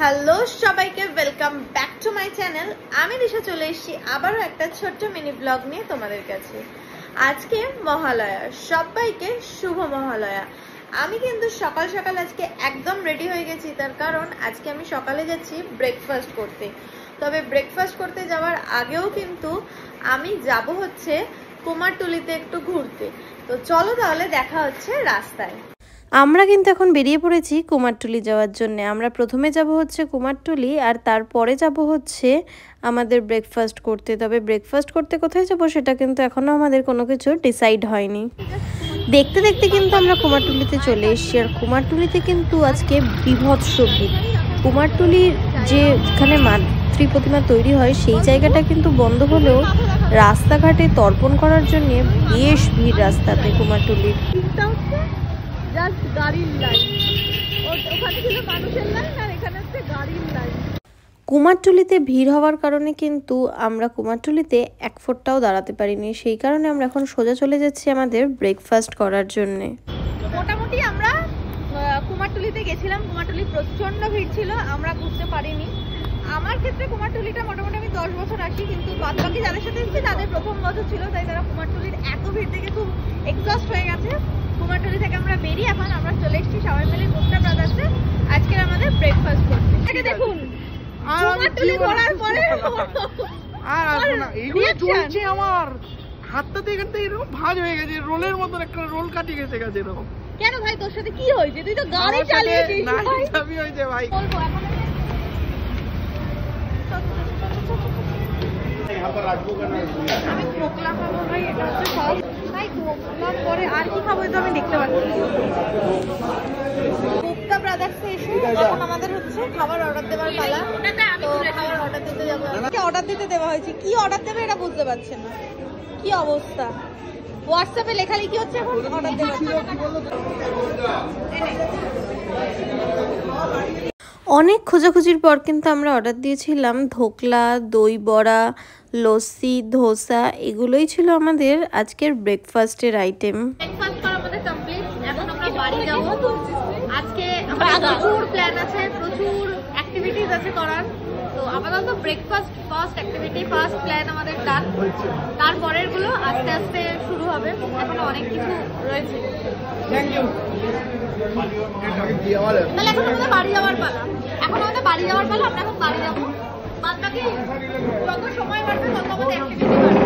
Hello সবাইকে, welcome back to my channel. আমি দিশা চলে এসেছি আবারও একটা ছোট্ট মিনি ব্লগ নিয়ে তোমাদের কাছে। আজকে মহালয়া, সবাইকে শুভ মহালয়া। আমি কিন্তু সকাল সকাল আজকে একদম রেডি হয়ে গেছি, তার কারণ আজকে আমি সকালে যাচ্ছি ব্রেকফাস্ট করতে। তবে ব্রেকফাস্ট করতে যাওয়ার আগেও কিন্তু আমি যাব হচ্ছে কুমারটুলিতে একটু ঘুরতে। তো চলো তাহলে দেখা হচ্ছে রাস্তায়। আমরা কিন্তু এখন বেরিয়ে পড়েছি কুমারটুলি যাওয়ার জন্য। আমরা প্রথমে যাব হচ্ছে কুমারটুলি, আর তারপরে যাব হচ্ছে আমাদের ব্রেকফাস্ট করতে। তবে ব্রেকফাস্ট করতে কোথায় যাব সেটা কিন্তু এখনও আমাদের কোনো কিছু ডিসাইড হয়নি। দেখতে দেখতে কিন্তু আমরা কুমারটুলিতে চলে এসেছি। আর কুমারটুলিতে কিন্তু আজকে বিভৎস ভিড়। কুমারটুলির যেখানে মাতৃ প্রতিমা তৈরি হয় সেই জায়গাটা কিন্তু বন্ধ হলেও রাস্তাঘাটে তর্পণ করার জন্য বেশ ভিড় রাস্তাতে কুমারটুলির। জাস্ট গাড়ির লাইন, ওখানে ছিল মানুষের লাইন আর এখানে হচ্ছে গাড়ির লাইন। কুমারটুলিতে ভিড় হওয়ার কারণে কিন্তু আমরা কুমারটুলিতে এক ফোঁটাও দাঁড়াতে পারিনি। সেই কারণে আমরা এখন সোজা চলে যাচ্ছি আমাদের ব্রেকফাস্ট করার জন্যে। মোটামুটি আমরা কুমারটুলিতে গেছিলাম। কুমারটুলি প্রচন্ড ভিড় ছিল, আমরা ঘুরতে পারিনি। আমার ক্ষেত্রে কুমারটুলিটা মোটামুটি আমি 10 বছর আসি, কিন্তু বাদবাকি যাদের সাথে এসেছি তাদের প্রথম বছর ছিল, তাই তারা কুমারটুলির এত ভিড় দেখে খুব এক্সস্ট হয়ে গেছে। কুমারটুলি থেকে আমরা বেরিয়ে এখন আমরা চলে এসেছি সবাই মিলে গুপ্তা ব্রাদার্সে আজকে আমাদের ব্রেকফাস্ট করতে। এটা দেখুন, কুমারটুলি ঘোরার পরে আর আসবো না, এইগুলো চলছে। আমার হাতটাতে এখান থেকে এরকম ভাঁজ হয়ে গেছে, রোলের মতন একটা রোল কাটি গেছে এরকম। কেন ভাই, তোর সাথে কি হয়েছে? তুই তো গাড়ি চালিয়েছিস। না, আমি হয়েছে ভাই। বলবো এখন আমি ধোকলা খাবো ভাই, এটা হচ্ছে ফার্স্ট। ভাই ধোকলার পরে আর কি খাবো এটা আমি দেখতে পাচ্ছি। গুপ্তা ব্রাদার্সে এসে এখন আমাদের হচ্ছে খাবার অর্ডার দেওয়ার পালা। তো খাবার অর্ডার দিতে যাবো। অর্ডার দিতে দেওয়া হয়েছে, কি অর্ডার দেবে এটা বুঝতে পারছেন না। কি অবস্থা, হোয়াটসঅ্যাপে লেখালেখি হচ্ছে এখন অর্ডার দেওয়ার। অনেক খোঁজাখুঁজির পর কিন্তু আমরা অর্ডার দিয়েছিলাম ধোকলা, দই বড়া, লস্যি, ধোসা। এগুলোই ছিল আমাদের আজকের ব্রেকফাস্টের আইটেম। ব্রেকফাস্ট করা আমাদের কমপ্লিট, এখন আমরা বাড়ি যাব। আজকে আমাদের প্রচুর প্ল্যান আছে, প্রচুর অ্যাক্টিভিটিস আছে করার। তো আপাতত breakfast first activity, first plan আমাদের ডান। তারপরের গুলো আস্তে আস্তে শুরু হবে, এখনো অনেক কিছু রয়েছে। তাহলে এখন আমাদের বাড়ি যাওয়ার পালা। আমরা এখন বাড়ি যাবো। বাদ বাকি যত সময় বাড়বে তত আমাদের অ্যাক্টিভিটি বাড়বে।